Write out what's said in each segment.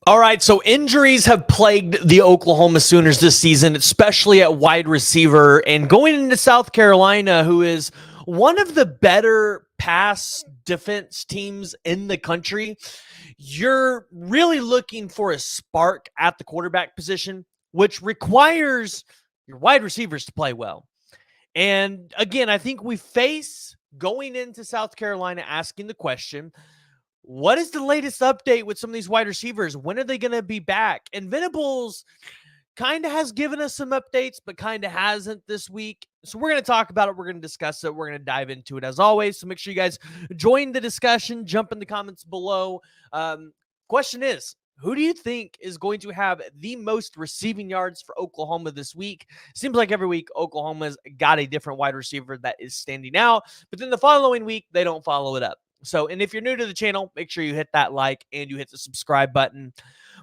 All right, so injuries have plagued the Oklahoma Sooners this season, especially at wide receiver. And going into South Carolina, who is one of the better pass defense teams in the country, you're really looking for a spark at the quarterback position, which requires your wide receivers to play well. And again, I think we face going into South Carolina asking the question, what is the latest update with some of these wide receivers? When are they going to be back? And Venables kind of has given us some updates, but kind of hasn't this week. So we're going to talk about it. We're going to discuss it. We're going to dive into it as always. So make sure you guys join the discussion. Jump in the comments below. Question is, who do you think is going to have the most receiving yards for Oklahoma this week? Seems like every week Oklahoma's got a different wide receiver that is standing out, but then the following week they don't follow it up. So, and if you're new to the channel, make sure you hit that like and you hit the subscribe button.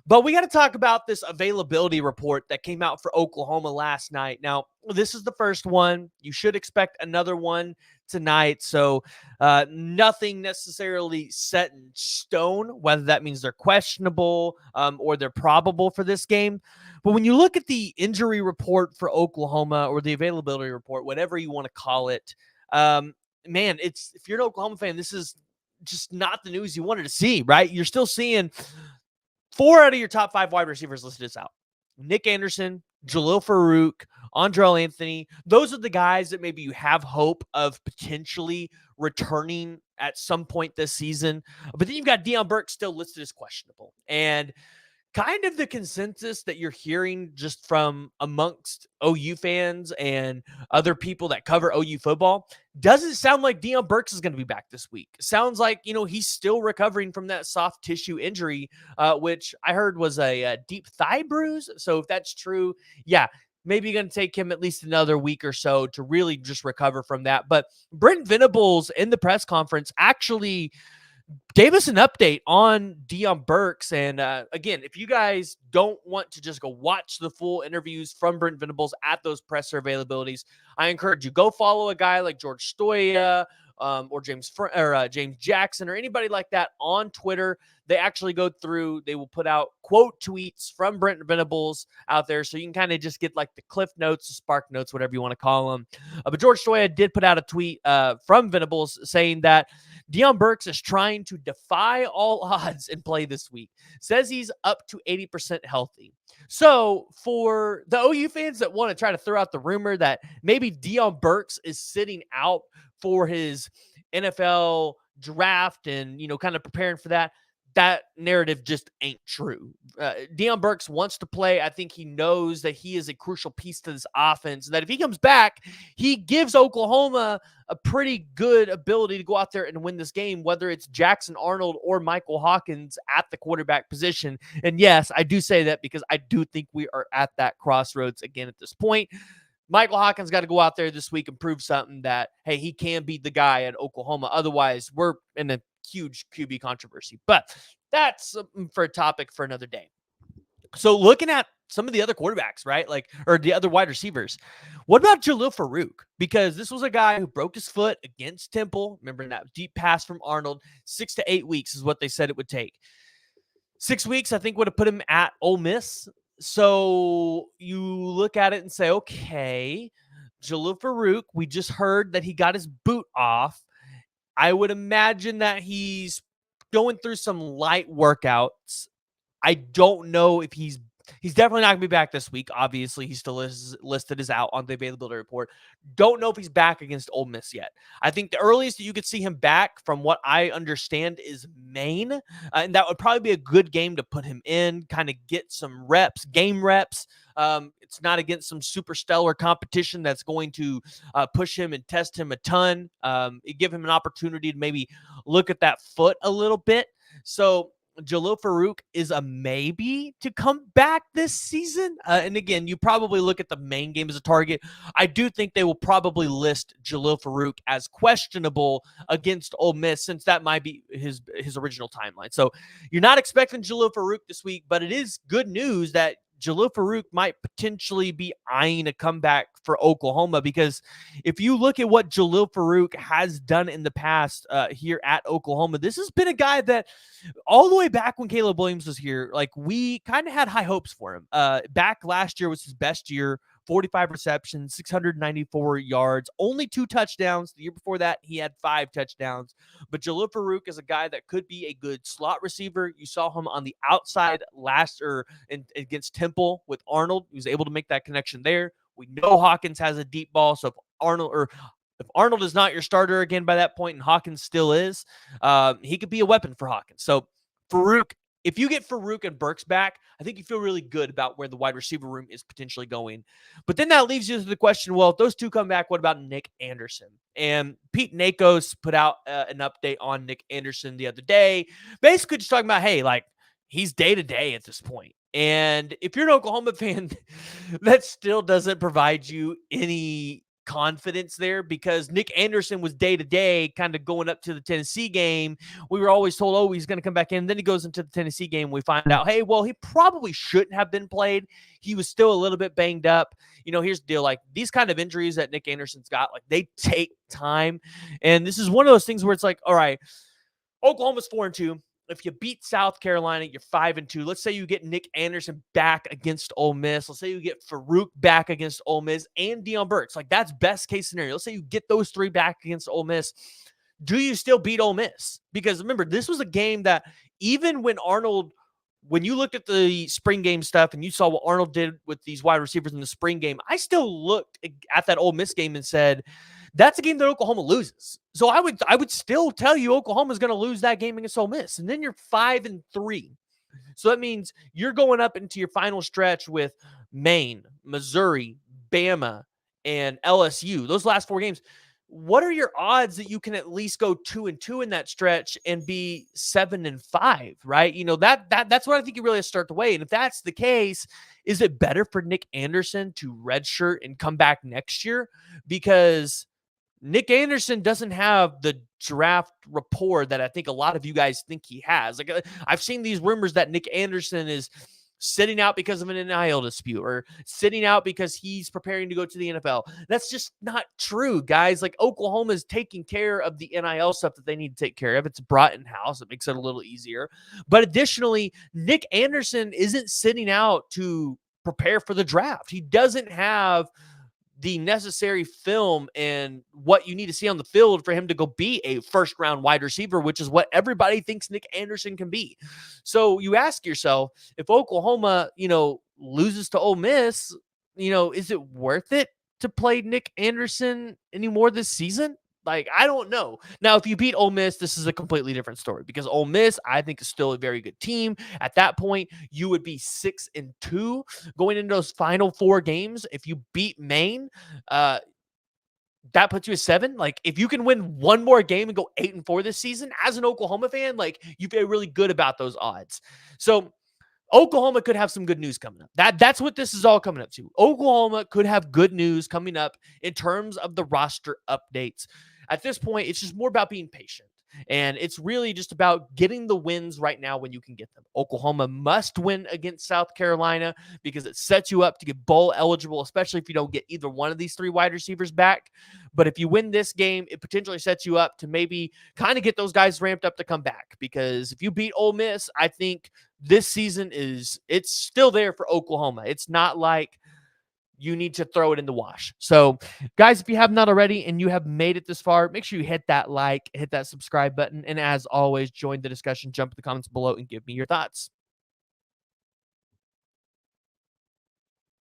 But we got to talk about this availability report that came out for Oklahoma last night. Now, this is the first one. You should expect another one tonight. So, nothing necessarily set in stone, whether that means they're questionable or they're probable for this game. But when you look at the injury report for Oklahoma or the availability report, whatever you want to call it, man, if you're an Oklahoma fan, this is just not the news you wanted to see, right? You're still seeing 4 out of your top 5 wide receivers listed as out. Nick Anderson, Jalil Farooq, Andrell Anthony. Those are the guys that maybe you have hope of potentially returning at some point this season. But then you've got Deion Burks still listed as questionable. And kind of the consensus that you're hearing just from amongst OU fans and other people that cover OU football doesn't sound like Deion Burks is going to be back this week. Sounds like, he's still recovering from that soft tissue injury, which I heard was a deep thigh bruise. So if that's true, yeah, maybe going to take him at least another week or so to really just recover from that. But Brent Venables in the press conference actually gave us an update on Deion Burks. And again, if you guys don't want to just go watch the full interviews from Brent Venables at those presser availabilities, I encourage you, go follow a guy like George Stoya or James Jackson or anybody like that on Twitter. They actually go through, they will put out quote tweets from Brent Venables out there. So you can kind of just get like the cliff notes, the spark notes, whatever you want to call them. But George Stoya did put out a tweet from Venables saying that Deion Burks is trying to defy all odds and play this week. Says he's up to 80% healthy. So for the OU fans that want to try to throw out the rumor that maybe Deion Burks is sitting out for his NFL draft and, kind of preparing for that narrative just ain't true. Deion Burks wants to play. I think he knows that he is a crucial piece to this offense, and that if he comes back, he gives Oklahoma a pretty good ability to go out there and win this game, whether it's Jackson Arnold or Michael Hawkins at the quarterback position. And yes, I do say that because I do think we are at that crossroads again at this point. Michael Hawkins got to go out there this week and prove something that, hey, he can be the guy at Oklahoma. Otherwise, we're in a huge QB controversy. But that's for a topic for another day. So looking at some of the other quarterbacks, right? Or the other wide receivers. What about Jalil Farooq? Because this was a guy who broke his foot against Temple. Remember that deep pass from Arnold. 6 to 8 weeks is what they said it would take. 6 weeks, I think, would have put him at Ole Miss. So you look at it and say, okay, Jalil Farooq, we just heard that he got his boot off. I would imagine that he's going through some light workouts. I don't know if he's definitely not going to be back this week. Obviously, he still is listed as out on the availability report. Don't know if he's back against Ole Miss yet. I think the earliest that you could see him back, from what I understand, is Maine. And that would probably be a good game to put him in, kind of get some reps, game reps. It's not against some super stellar competition that's going to push him and test him a ton. Give him an opportunity to maybe look at that foot a little bit. So Jalil Farooq is a maybe to come back this season. And again, you probably look at the main game as a target. I do think they will probably list Jalil Farooq as questionable against Ole Miss, since that might be his original timeline. So you're not expecting Jalil Farooq this week, but it is good news that Jalil Farooq might potentially be eyeing a comeback for Oklahoma, because if you look at what Jalil Farooq has done in the past here at Oklahoma, this has been a guy that all the way back when Caleb Williams was here, like, we kind of had high hopes for him. Back last year was his best year. 45 receptions, 694 yards, only 2 touchdowns. The year before that, he had 5 touchdowns. But Jalil Farooq is a guy that could be a good slot receiver. You saw him on the outside against Temple with Arnold. He was able to make that connection there. We know Hawkins has a deep ball, so if Arnold is not your starter again by that point, and Hawkins still is, he could be a weapon for Hawkins. So Farooq, if you get Farooq and Burks back, I think you feel really good about where the wide receiver room is potentially going. But then that leaves you to the question, well, if those two come back, what about Nick Anderson? And Pete Nakos put out an update on Nick Anderson the other day, basically just talking about, hey, like, he's day-to-day at this point. And if you're an Oklahoma fan, that still doesn't provide you any confidence there, because Nick Anderson was day-to-day kind of going up to the Tennessee game. We were always told, oh, he's going to come back in. Then he goes into the Tennessee game. We find out, hey, well, he probably shouldn't have been played. He was still a little bit banged up. You know, here's the deal. Like, these kind of injuries that Nick Anderson's got, like, they take time. And this is one of those things where it's like, all right, Oklahoma's 4-2. If you beat South Carolina, you're 5-2. Let's say you get Nick Anderson back against Ole Miss. Let's say you get Farooq back against Ole Miss and Deion Burks. Like, that's best case scenario. Let's say you get those 3 back against Ole Miss. Do you still beat Ole Miss? Because remember, this was a game that even when you looked at the spring game stuff and you saw what Arnold did with these wide receivers in the spring game, I still looked at that Ole Miss game and said, that's a game that Oklahoma loses. So I would still tell you Oklahoma's going to lose that game against Ole Miss. And then you're 5-3. So that means you're going up into your final stretch with Maine, Missouri, Bama, and LSU. Those last 4 games. What are your odds that you can at least go 2-2 in that stretch and be 7-5, right? You know, that's what I think you really have to start to weigh. And if that's the case, is it better for Nick Anderson to redshirt and come back next year? Because Nick Anderson doesn't have the draft rapport that I think a lot of you guys think he has. Like, I've seen these rumors that Nick Anderson is sitting out because of an NIL dispute, or sitting out because he's preparing to go to the NFL. That's just not true, guys. Like, Oklahoma is taking care of the NIL stuff that they need to take care of. It's brought in-house. It makes it a little easier. But additionally, Nick Anderson isn't sitting out to prepare for the draft. He doesn't have the necessary film and what you need to see on the field for him to go be a first-round wide receiver, which is what everybody thinks Nick Anderson can be. So you ask yourself, if Oklahoma, loses to Ole Miss, is it worth it to play Nick Anderson anymore this season? Like, I don't know. Now, if you beat Ole Miss, this is a completely different story, because Ole Miss, I think, is still a very good team. At that point, you would be 6-2 going into those final 4 games. If you beat Maine, that puts you at 7. Like, if you can win one more game and go 8-4 this season, as an Oklahoma fan, like, you feel really good about those odds. So Oklahoma could have some good news coming up. That's what this is all coming up to. Oklahoma could have good news coming up in terms of the roster updates. At this point, it's just more about being patient. And it's really just about getting the wins right now when you can get them. Oklahoma must win against South Carolina, because it sets you up to get bowl eligible, especially if you don't get either one of these 3 wide receivers back. But if you win this game, it potentially sets you up to maybe kind of get those guys ramped up to come back. Because if you beat Ole Miss, I think this season it's still there for Oklahoma. It's not like you need to throw it in the wash. So, guys, if you have not already and you have made it this far, make sure you hit that like, hit that subscribe button, and as always, join the discussion. Jump in the comments below and give me your thoughts.